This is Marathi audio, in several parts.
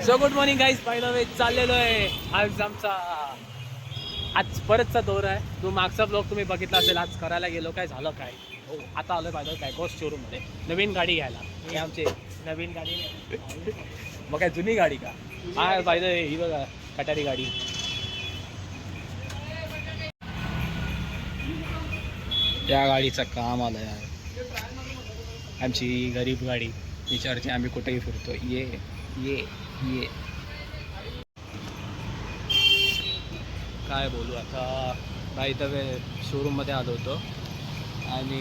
So good morning guys. By the way चाललेलो आहे आज परतचा दौर आहे. तो मागचा ब्लॉग तुम्ही बघितला असेल. आज करायला गेलो काय झालं काय. हो आता आलो पाहिजे बॅकवॉश शोरूम मध्ये नवीन गाडी घ्यायला. हे आमचे नवीन गाडी मग काय जुनी गाडी का. हा पाहिजे ही बघा कटारी गाडी. त्या गाडीचं काम आलं यार. आमची गरीब गाडी विचारते आम्ही कुठेही फिरतो. ये ये ये काय बोलू आता. बाय द वे शोरूममध्ये आलो होतो आणि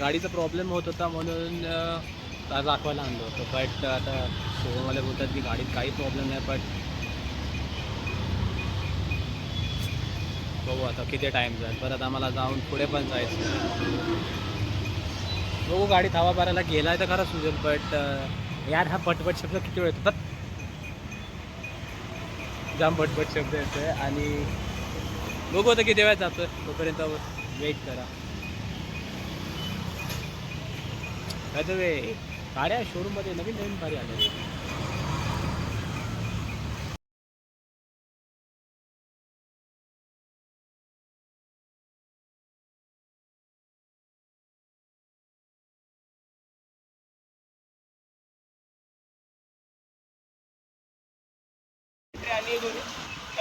गाडीचा प्रॉब्लेम होत होता म्हणून दाखवायला आणलं होतं. बट आता शोरूमवाले बोलतात की गाडीत काही प्रॉब्लेम नाही. बट बघू आता किती टाईम जाईल. परत आम्हाला जाऊन पुढे पण जायचं. बघू गाडीत हवा भरायला गेला आहे तर खरं सुचेल. बट यार हा पटपट शब्द किती वेळ येतात. जाम पटपट शब्द येतो आहे आणि बघू आता किती वेळात जातो आहे. तोपर्यंत वेट करा. काय तर गाड्या शोरूममध्ये नवीन नवीन गाडी आल्या.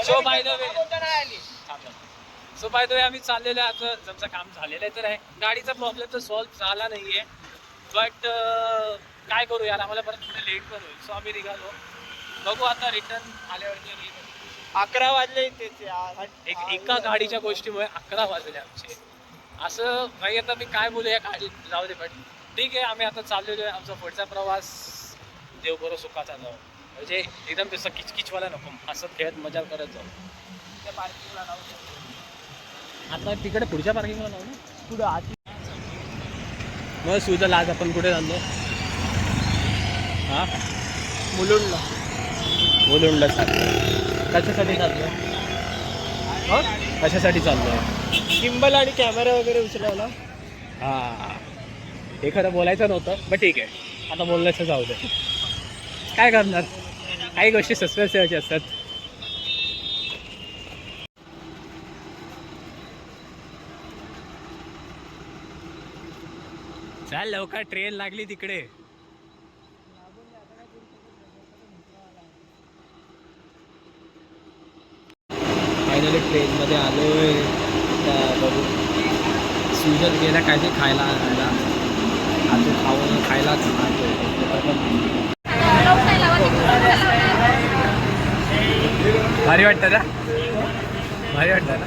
सो बाय द वे आम्ही चाललेलो आहे. आता जमचं काम झालेलं आहे तर आहे. गाडीचा प्रॉब्लेम तर सॉल्व्ह झाला नाही आहे. बट काय करू यार आम्हाला परत पुढे लेट पण होईल. सो आम्ही निघालो. बघू आता रिटर्न आल्यावरती. 11 वाजले एका गाडीच्या गोष्टीमुळे 11 वाजले आमचे. असं भाई आता मी काय बोलू या गाडी जाऊ दे. बट ठीक आहे आम्ही आता चाललेलो आहे. आमचा पुढचा प्रवास देवबरो सुखाचा जाऊ. म्हणजे एकदम तसं किचकिचवाला नको. असं खेळत मजा करत जाऊ. त्या पार्किंगला लावू. आता तिकडे पुढच्या पार्किंगला लावू ना. पुढं आधी मग सुजल आज आपण कुठे चाललो. हां मुलुंडला चाललो. कशासाठी चाललो. कशासाठी चाललो आहे. गिम्बल आणि कॅमेरा वगैरे उचलवला. हां हे खरं बोलायचं नव्हतं. बट ठीक आहे आता बोलण्याचं जाऊ दे. काय करणार काही गोष्टी सस्पेन्स ठेवायची असतात. चाल लवकर ट्रेन लागली तिकडे. फायनली ट्रेनमध्ये आलोय. बघू सुजल गेला काय ते खायला आणायला. अजून खायलाच भारी वाटतं ना. भारी वाटतं ना.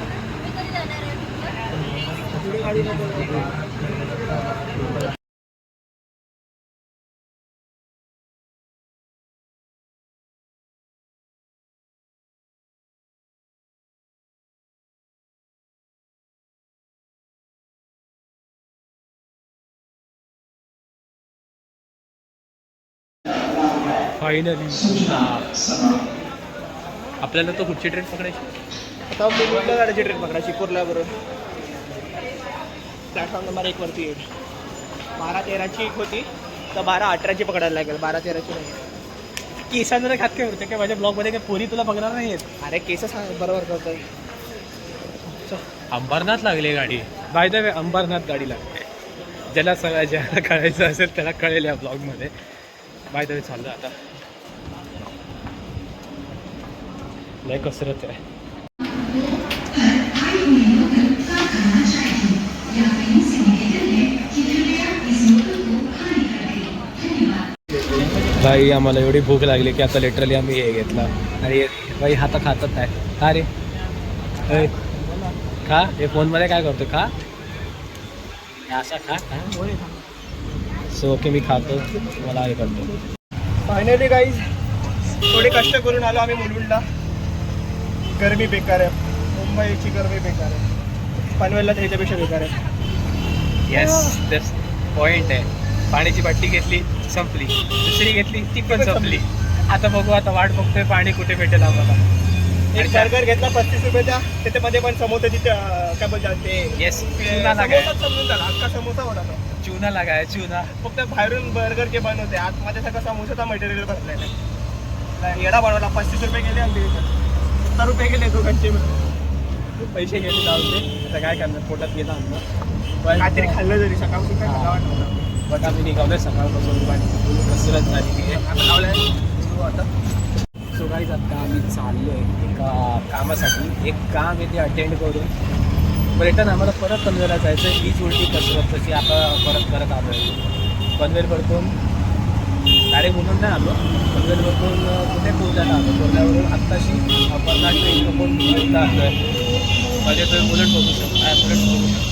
फायनली आपल्याला तो कुठची ट्रेन पकडायची. आता मुलुंडला गाडीची ट्रेन पकडायची कुर्ल्यावरून. प्लॅटफॉर्म नंबर 1 वरती येईल. 12-13ची एक होती तर 12-18ची पकडायला लागेल. 12-13ची नाही. केसांना खात काय होते काय माझ्या ब्लॉगमध्ये काय पोरी तुला बघणार नाही आहेत. अरे केस सांग बरोबर करतोय. अंबरनाथ लागली गाडी. बाय द वे अंबरनाथ गाडी लागते. ज्याला ज्याला कळायचं असेल त्याला कळेल या ब्लॉगमध्ये. बाय द वे चाललं आता. लय कसरत आहे. भाई आम्हाला एवढी भूक लागली की आता लिटरली आम्ही हे घेतला. आणि भाई हाता खातात आहे का रे. खा हे फोनमध्ये काय करतो. खा असा खा. सो ओके मी खातो. मला हे करतो. फायनली गाईज थोडे कष्ट करून आलो आम्ही मुलुंडला. गरमी बेकार आहे. मुंबईची गरमी बेकार आहे. पनवेलला त्याच्यापेक्षा बेकार आहे. येस दस पॉईंट आहे. पाण्याची बाटली घेतली संपली. दुसरी घेतली ती पण संपली. आता बघू आता वाट बघतोय पाणी कुठे भेटेल आम्हाला. एक बर्गर घेतला 35 रुपयाचा. त्याच्यामध्ये पण समोसा तिथे काय बोलतात ते. येस समोसा समजून झाला. अख्खा समोसा होता. चुना लगाय चुना. फक्त बाहेरून बर्गर के बनवते आतमध्ये सगळं समोसाचा मटेरियल भरलेला आहे. येडा बनवला 35 रुपये गेले आमच्या इथं 70 रुपये गेले दोघांचे खूप पैसे गेले जाऊ दे. आता काय करणार पोटात गेला आमचं काहीतरी खाल्लं जरी सकाळपासून काय खाल्लं वाटतं. बट आम्ही निघालोय सकाळपासून कसरत झाली आता लावलंय आता सो गाईज आता आम्ही चाललो आहे एका कामासाठी. एक काम आहे ते अटेंड करून रिटर्न आम्हाला परत पनवेलला जायचं आहे. हीच उलटी कसरत तशी आता परत करत आलो आहे. पनवेलवरतून डायरेक्ट म्हणून नाही आलो. पनवेलवरतून कुठे कोल्ह्याला आलो. कोल्ह्यावरून आत्ताशी अपर्णा ट्रेन बघून मुलटला आलो आहे. माझे तो बुलेट बघू शकता बुलेट बघू शकता.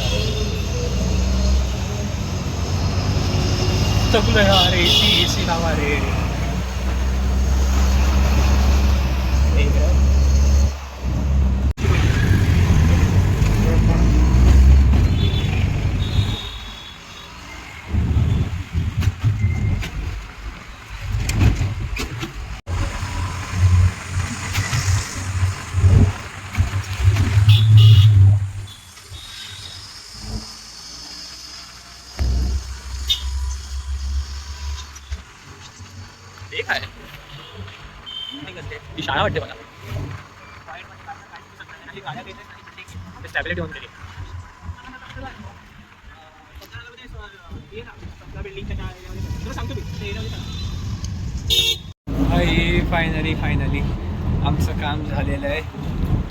चकलो यार ए सी लावा रे. एक आहे ती शाळा वाटते मला. स्टॅबिलिटी ऑन केली. फायनली आमचं काम झालेलं आहे.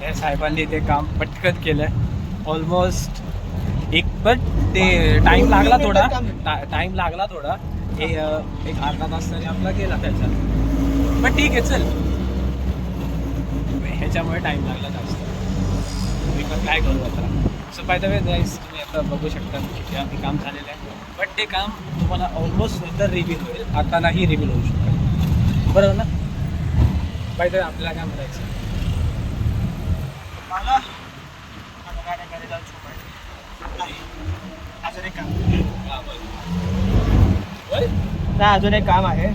या साहेबांनी ते काम पटकन केलं आहे ऑलमोस्ट. बट ते टाईम लागला थोडा एक अर्धा तास तरी आपला गेला त्याच्यात. पण ठीक आहे चल. ह्याच्यामुळे टाईम लागला जास्त. मी पण काय करू आता. So by the way guys तुम्ही आता बघू शकता की आम्ही काम झालेलं आहे. बट ते काम तुम्हाला ऑलमोस्ट नंतर रिव्हील होईल. आता नाही रिव्हील होऊ शकत. बरोबर ना. बाय द वे आपल्याला काय म्हणायचं मला गाड्या जाऊ शकतो. अजून एक काम नाही अजून एक काम आहे.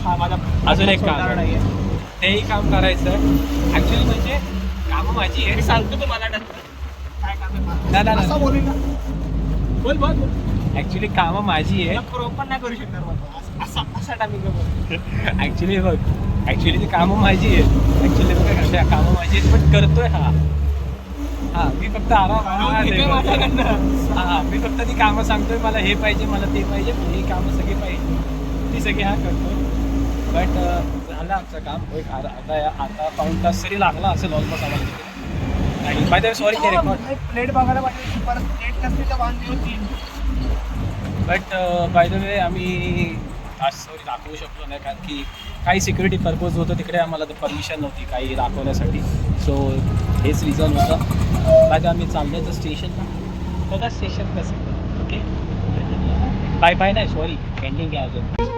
हा माझा अजून एक काम नाही आहे. तेही काम करायचं आहे ॲक्च्युली. म्हणजे कामं माझी आहे. मी सांगतो तुम्हाला नंतर काय काम आहे. नाही असं बोलू ना. बोल ॲक्च्युली कामं माझी आहे. ओपन नाही करू शकणार मला. असा टायमिंग ॲक्च्युली बघ ॲक्च्युली ती कामं माझी आहेत. ॲक्च्युली बघा कशा कामं माझी आहेत. पण करतोय हा मी फक्त मी फक्त ती कामं सांगतोय. मला हे पाहिजे मला ते पाहिजे ही कामं सगळी पाहिजे ती सगळी करतो. बट झालं आमचं काम. एक आता पाऊण तास तरी लागला असेल ऑलमोस्ट आम्हाला तिथे. आणि बाय द वे सॉरी ते रेकॉर्ड प्लेट बघायला पाहिजे. परत प्लेट नसली तर बांधली होती. बट बाय द वे आम्ही आज सॉरी दाखवू शकलो नाही कारण की काही सिक्युरिटी पर्पज होतं तिकडे. आम्ला तर परमिशन नव्हती काही दाखवण्यासाठी. सो हेच रिझन होतं. बाकी आम्ही चाललो तर स्टेशनला. बघा स्टेशन कसं. ओके बाय नाही सॉरी पेंडिंग आहे अजून.